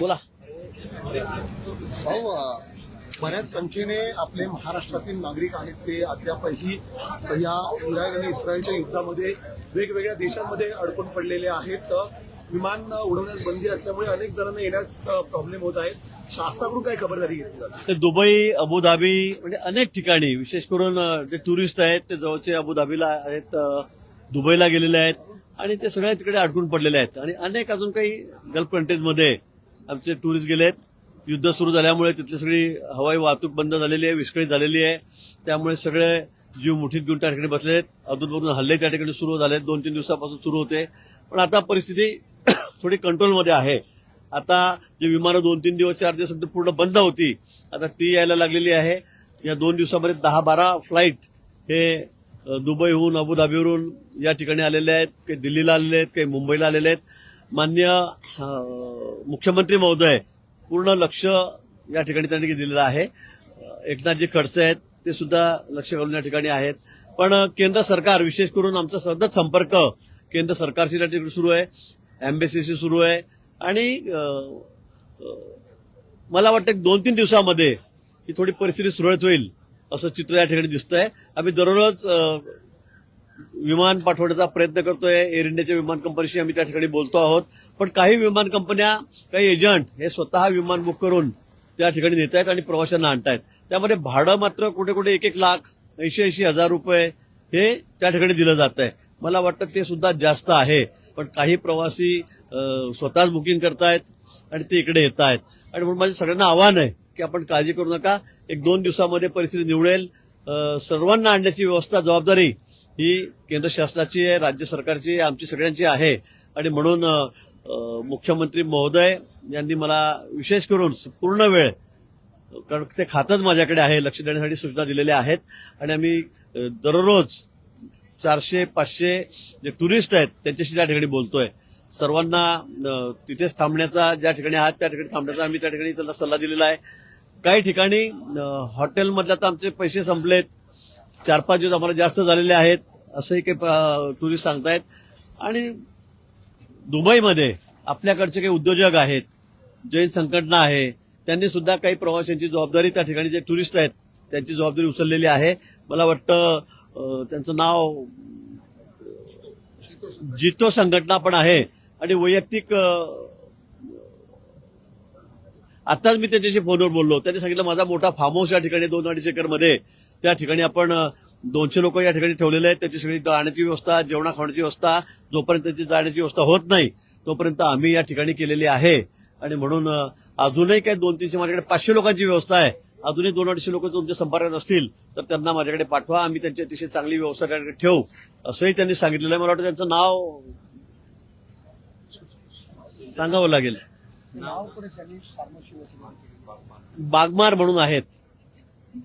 बोला. भाऊ, बऱ्याच संख्येने आपले महाराष्ट्रातील नागरिक आहेत ते अद्यापही या इराण आणि इस्रायलच्या युद्धामध्ये वेगवेगळ्या देशांमध्ये अडकून पडलेले आहेत. विमान उडवण्यास बंदी असल्यामुळे अनेक जणांना येण्यास प्रॉब्लेम होत आहेत. शासनाकडून काय खबरदारी घेतली जाते? ते दुबई, अबुधाबी म्हणजे अनेक ठिकाणी, विशेष करून जे टुरिस्ट आहेत ते जवळचे अबुधाबीला आहेत, दुबईला गेलेले आहेत आणि ते सगळे तिकडे अडकून पडलेले आहेत. आणि अनेक अजून काही गल्फ कंट्रीजमध्ये आमचे टुरिस्ट गेले आहेत. युद्ध सुरू झाल्यामुळे तिथली सगळी हवाई वाहतूक बंद झालेली आहे, विस्कळीत झालेली आहे. त्यामुळे सगळे जीव मुठीत घेऊन त्या ठिकाणी बसले आहेत. अधूनमधून हल्ले त्या ठिकाणी सुरू झाले आहेत. 2-3 दिवसापासून सुरू होते, पण आता परिस्थिती थोडी कंट्रोलमध्ये आहे. आता जे विमानं 2-3 दिवस 4 दिवस पूर्ण बंद होती, आता ती यायला लागलेली आहे. या 2 दिवसामध्ये 10-12 फ्लाईट हे दुबईहून, अबुधाबीवरून या ठिकाणी आलेले आहेत. काही दिल्लीला आलेले आहेत, काही मुंबईला आलेले आहेत. माननीय मुख्यमंत्री महोदय पूर्ण लक्ष या ठिकाणी त्यांनी दिलेलं आहे. एकनाथजी खडसे आहेत, ते सुद्धा लक्ष घालून या ठिकाणी आहेत. पण केंद्र सरकार, विशेष करून आमचा सतत संपर्क केंद्र सरकारशी या ठिकाणी सुरू आहे, एम्बेसीशी सुरू आहे. आणि मला वाटतं 2-3 दिवसामध्ये ही थोडी परिस्थिती सुरळीत होईल असं चित्र या ठिकाणी दिसतंय. आम्ही दररोज विमान पाठवण्याचा प्रयत्न करतोय. एअर इंडियाच्या विमान कंपनीशी आम्ही त्या ठिकाणी बोलतो आहोत. पण काही विमान कंपन्या, काही एजंट हे स्वतः विमान बुक करून त्या ठिकाणी नेत आहेत आणि प्रवाशांना आणतायत. त्यामध्ये भाडं मात्र कुठे कुठे 1-1 लाख, 80-80 हजार रुपये हे त्या ठिकाणी दिलं जात आहे. मला वाटतं ते सुद्धा जास्त आहे. पण काही प्रवासी स्वतःच बुकिंग करतायत आणि ते इकडे येत आहेत. आणि म्हणून माझं सगळ्यांना आव्हान आहे की आपण काळजी करू नका. 1-2 दिवसामध्ये परिस्थिती निवडेल. सर्वांना आणण्याची व्यवस्था, जबाबदारी ही केंद्र शासनाची आहे, राज्य सरकारची आहे, आमची सगळ्यांची आहे. आणि म्हणून मुख्यमंत्री महोदय यांनी मला विशेष करून पूर्ण वेळ, कारण ते खातंच माझ्याकडे आहे, लक्ष देण्यासाठी सूचना दिलेल्या आहेत. आणि आम्ही दररोज 400-500 जे टुरिस्ट आहेत त्यांच्याशी त्या ठिकाणी बोलतोय. सर्वांना तिथेच थांबण्याचा, ज्या ठिकाणी आहात त्या ठिकाणी थांबण्याचा आम्ही त्या ठिकाणी त्यांना सल्ला दिलेला आहे. काही ठिकाणी हॉटेलमधल्या तर आमचे पैसे संपलेत, 4-5 दिवस आम्हाला जास्त झालेले आहेत असंही काही टुरिस्ट सांगतायत. आणि दुबईमध्ये आपल्याकडचे काही उद्योजक आहेत, जैन संघटना आहे, त्यांनी सुद्धा काही प्रवाशांची जबाबदारी, त्या ठिकाणी जे टुरिस्ट आहेत त्यांची जबाबदारी उचललेली आहे. मला वाटतं त्यांचं नाव जितो संघटना पण आहे. आणि वैयक्तिक आताच मी त्याच्याशी फोनवर बोललो. त्यांनी सांगितलं माझा मोठा फार्म हाऊस या ठिकाणी 2-2.5 एकरमध्ये, त्या ठिकाणी आपण 200 लोक या ठिकाणी ठेवलेले आहेत. त्याची सगळी राहण्याची व्यवस्था, जेवणा खाण्याची व्यवस्था, जोपर्यंत त्याची जाण्याची व्यवस्था होत नाही तोपर्यंत आम्ही या ठिकाणी केलेली आहे. आणि म्हणून अजूनही काही 200-300, माझ्याकडे 500 लोकांची व्यवस्था आहे. अजूनही 200-250 लोक तुमच्या संपर्कात असतील तर त्यांना माझ्याकडे पाठवा, आम्ही त्यांची अतिशय चांगली व्यवस्था त्याकडे ठेवू असंही त्यांनी सांगितलेलं आहे. मला वाटतं त्यांचं नाव सांगावं लागेल. बागमार म्हणून आहेत,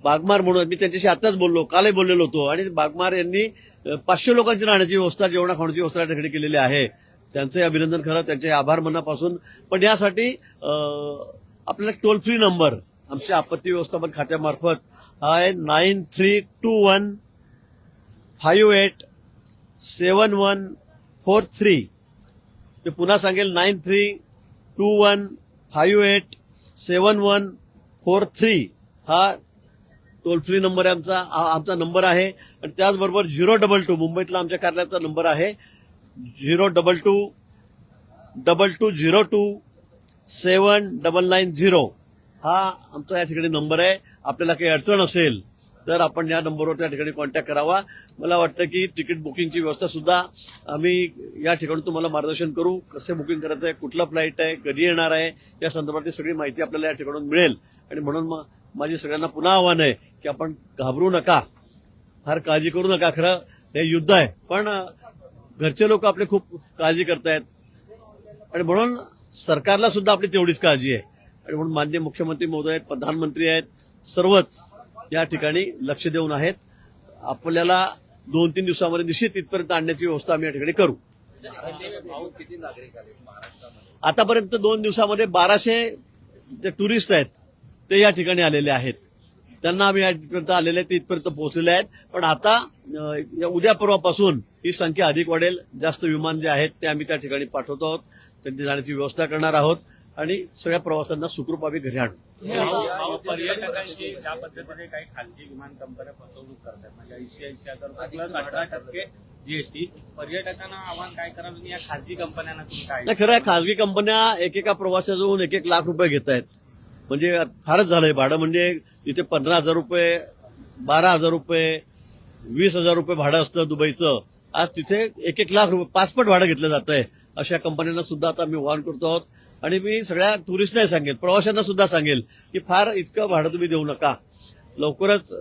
बागमार म्हणून. मी त्यांच्याशी आताच बोललो, कालही बोललेलो होतो. आणि बागमार यांनी 500 लोकांची राहण्याची व्यवस्था, जेवणा खाण्याची व्यवस्था त्या ठिकाणी केलेली आहे. त्यांचंही अभिनंदन खरं, त्यांचे आभार मनापासून. पण यासाठी आपल्याला टोल फ्री नंबर आमच्या आपत्ती व्यवस्थापन खात्यामार्फत हा आहे 9321587143. मी पुन्हा सांगेल, 9321587143 हा टोल फ्री नंबर आहे आमचा नंबर आहे. आणि त्याचबरोबर 022 मुंबईतला आमच्या कार्यालयाचा नंबर आहे 022-2202-7990 हा आमचा या ठिकाणी नंबर आहे. आपल्याला काही अडचण असेल तर आपण या नंबरवर त्या ठिकाणी कॉन्टॅक्ट करावा. मला वाटतं की तिकीट बुकिंगची व्यवस्था सुद्धा आम्ही या ठिकाणी तुम्हाला मार्गदर्शन करू. कसे बुकिंग करायचं आहे, कुठला फ्लाईट आहे, कधी येणार आहे, या संदर्भातली सगळी माहिती आपल्याला या ठिकाणून मिळेल. आणि म्हणून माझी सगळ्यांना पुन्हा आव्हान आहे की आपण घाबरू नका, फार काळजी करू नका. खरं हे युद्ध आहे, पण घरचे लोक आपले खूप काळजी करतायत आणि म्हणून सरकारला सुद्धा आपली तेवढीच काळजी आहे. आणि म्हणून माननीय मुख्यमंत्री महोदय आहेत, प्रधानमंत्री आहेत, सर्वच या ठिकाणी लक्ष देऊन आहेत. आपल्याला 2-3 दिवसामध्ये निश्चित इथपर्यंत आणण्याची व्यवस्था आम्ही या ठिकाणी करू. आतापर्यंत 2 दिवसामध्ये 1200 जे टुरिस्ट आहेत ते या ठिकाणी आलेले आहेत. त्यांना आम्ही यापर्यंत आलेले आहेत, ते इथपर्यंत पोहोचलेले आहेत. पण आता उद्या परवापासून ही संख्या अधिक वाढेल. जास्त विमान जे आहेत ते आम्ही त्या ठिकाणी पाठवतो आहोत, त्यांची जाण्याची व्यवस्था करणार आहोत. आणि सगळ्या प्रवाशांना सुखरूप आम्ही घरी आणू. तुम्ही आता पर्यटकांची ज्या पद्धतीने काही खाजगी विमान कंपन्या फसवणूक करतात म्हणजे 80,000 प्लस 18% जीएसटी पर्यटकांना आव्हान काय करावं आणि या खाजगी कंपन्यांना तुम्ही काय नाही, खरं आहे खाजगी कंपन्या एकेका प्रवाशाजवळून 1-1 लाख रुपये घेत आहेत. म्हणजे फारच झालंय भाडं. म्हणजे इथे 15,000 रुपये, 12,000 रुपये, 20,000 रुपये भाडं असतं दुबईचं. आज तिथे 1-1 लाख रुपये 5 पट भाडं घेतलं जात आहे. अशा कंपन्यांना सुद्धा आता मी आवाहन करतो आहोत. आणि मी सगळ्या टुरिस्टना सांगेल, प्रवाशांना सुद्धा सांगेल की फार इतकं भाडं तुम्ही देऊ नका. लवकरच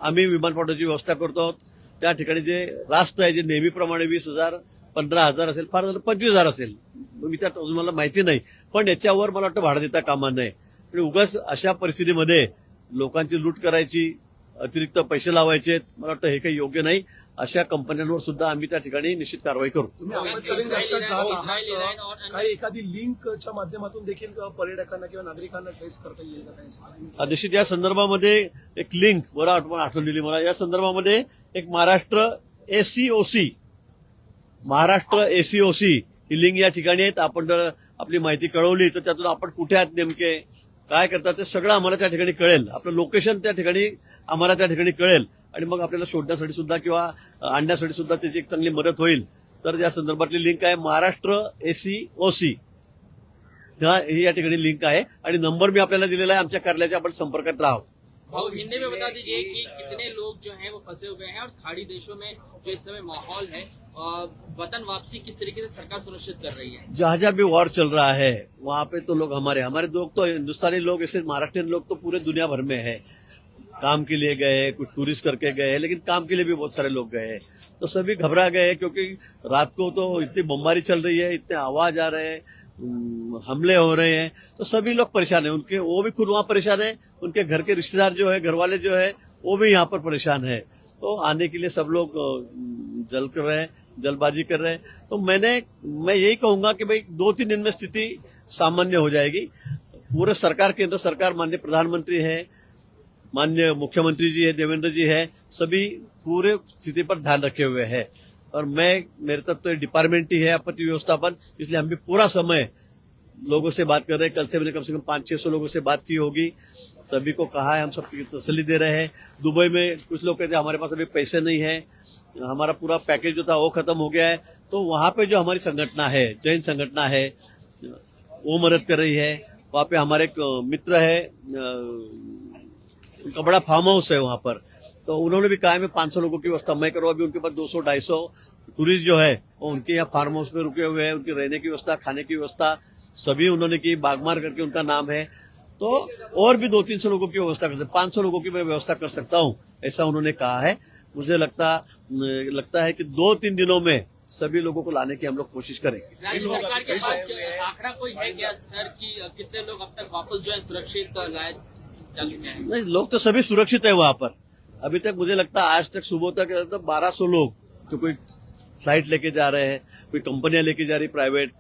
आम्ही विमानतळाची व्यवस्था करतो आहोत. त्या ठिकाणी जे रास्त आहे जे नेहमीप्रमाणे 20,000, 15,000 असेल, फार झालं 25,000 असेल. मी त्यात अजून मला माहिती नाही, पण याच्यावर मला वाटतं भाडं देता कामा नये. आणि उगाच अशा परिस्थितीमध्ये लोकांची लूट करायची, अतिरिक्त पैसे लावायचे, मला वाटतं हे काही योग्य नाही. अशा कंपन्यांवर सुद्धा आम्ही त्या ठिकाणी निश्चित कारवाई करू. तुम्ही आपत्कालीन कक्षात जात आहात, काही एखादी लिंकच्या माध्यमातून देखील पर्यटकांना किंवा नागरिकांना ट्रेस करता येईल का काही? निश्चित या संदर्भामध्ये एक लिंक बरं आठवलेली मला. या संदर्भामध्ये एक महाराष्ट्र एसीओसी ही लिंक या ठिकाणी आहेत. आपण जर आपली माहिती कळवली तर त्यातून आपण कुठे आहात, नेमके काय करतात ते सगळं आम्हाला त्या ठिकाणी कळेल. आपलं लोकेशन त्या ठिकाणी आम्हाला त्या ठिकाणी कळेल आणि मग आपल्याला शोधण्यासाठी सुद्धा किंवा आणण्यासाठी सुद्धा त्याची एक चांगली मदत होईल. तर या संदर्भातली लिंक आहे महाराष्ट्र एसीओसी ही या ठिकाणी लिंक आहे. आणि नंबर मी आपल्याला दिलेला आहे. आमच्या कार्यालयाच्या आपण संपर्कात राहावं. और हिंदी में बता दीजिए कि कितने लोग जो हैं वो फंसे हुए हैं और खाड़ी देशों में जो इस समय माहौल है वतन वापसी किस तरीके से सरकार सुनिश्चित कर रही है? जहां जहां भी वॉर चल रहा है वहां पे तो लोग हमारे लोग तो हिंदुस्तानी लोग, ऐसे महाराष्ट्रियन लोग तो पूरे दुनिया भर में है. काम के लिए गए हैं, कुछ टूरिस्ट करके गए हैं, लेकिन काम के लिए भी बहुत सारे लोग गए हैं. तो सभी घबरा गए क्योंकि रात को तो इतनी बमबारी चल रही है, इतने आवाज आ रहे हैं, हमले हो रहे हैं, तो सभी लोग परेशान हैं. उनके वो भी खुद वहां परेशान है, उनके घर के रिश्तेदार जो है, घर वाले जो है, वो भी यहाँ पर परेशान है. तो आने के लिए सब लोग जल्दबाजी कर रहे हैं. तो मैं यही कहूंगा कि भाई 2-3 दिन में स्थिति सामान्य हो जाएगी. पूरे सरकार, केंद्र सरकार, माननीय प्रधानमंत्री है, माननीय मुख्यमंत्री जी है, देवेंद्र जी है, सभी पूरे स्थिति पर ध्यान रखे हुए हैं. और मेरे तक तो डिपार्टमेंट ही है आपत्ति व्यवस्थापन, इसलिए हम भी पूरा समय लोगों से बात कर रहे हैं. कल से मैंने कम 500-600 लोगों से बात की होगी. सभी को कहा है, हम सबकी तसल्ली दे रहे हैं. दुबई में कुछ लोग कहते हैं हमारे पास अभी पैसे नहीं है, हमारा पूरा पैकेज जो था वो खत्म हो गया है. तो वहां पे जो हमारी संगठना है, जैन संगठना है, वो मदद कर रही है. वहां पे हमारे एक मित्र है, उनका बड़ा फार्म हाउस है वहां पर, तो उन्होंने भी कहा है मैं 500 लोगों की व्यवस्था मैं करूँ. अभी उनके पास 200-250 टूरिस्ट जो है वो उनके यहाँ फार्म हाउस में रुके हुए हैं. उनकी रहने की व्यवस्था, खाने की व्यवस्था सभी उन्होंने की. बागमार करके उनका नाम है. तो और भी 200-300 लोगों की व्यवस्था करते, 500 लोगों की मैं व्यवस्था कर सकता हूँ, ऐसा उन्होंने कहा है. मुझे लगता है कि 2-3 दिनों में सभी लोगों को लाने की हम लोग कोशिश करेंगे. राज्य सरकार के पास आंकड़ा कोई है क्या सर कि कितने लोग अब तक वापस जो है सुरक्षित लाए जा चुके हैं? नहीं, लोग तो सभी सुरक्षित है वहां पर. अभी तक मुझे लगता है आज तक सुबह तक 1200 लोग, तो कोई फ्लाइट लेके जा रहे हैं, कोई कंपनियां लेके जा रही प्राइवेट,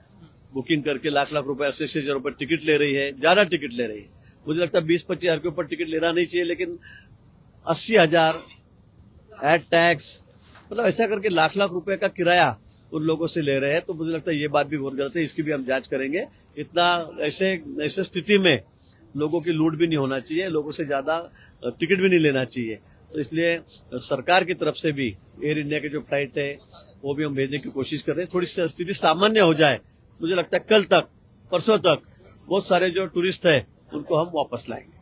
बुकिंग करके लाख रुपए, 80,000 हजार रुपए टिकट ले रही है, ज्यादा टिकट ले रही है. मुझे लगता है 20-25 हजार के ऊपर टिकट लेना नहीं चाहिए, लेकिन 80,000 एट टैक्स, मतलब ऐसा करके लाख रुपए का किराया उन लोगों से ले रहे हैं. तो मुझे लगता है ये बात भी बहुत गलत है. इसकी भी हम जांच करेंगे. इतना ऐसे स्थिति में लोगों की लूट भी नहीं होना चाहिए, लोगों से ज्यादा टिकट भी नहीं लेना चाहिए. तो इसलिए सरकार की तरफ से भी एयर इंडिया के जो फ्लाइट है वो भी हम भेजने की कोशिश कर रहे हैं. थोड़ी स्थिति सामान्य हो जाए, मुझे लगता है कल तक, परसों तक बहुत सारे जो टूरिस्ट है उनको हम वापस लाएंगे.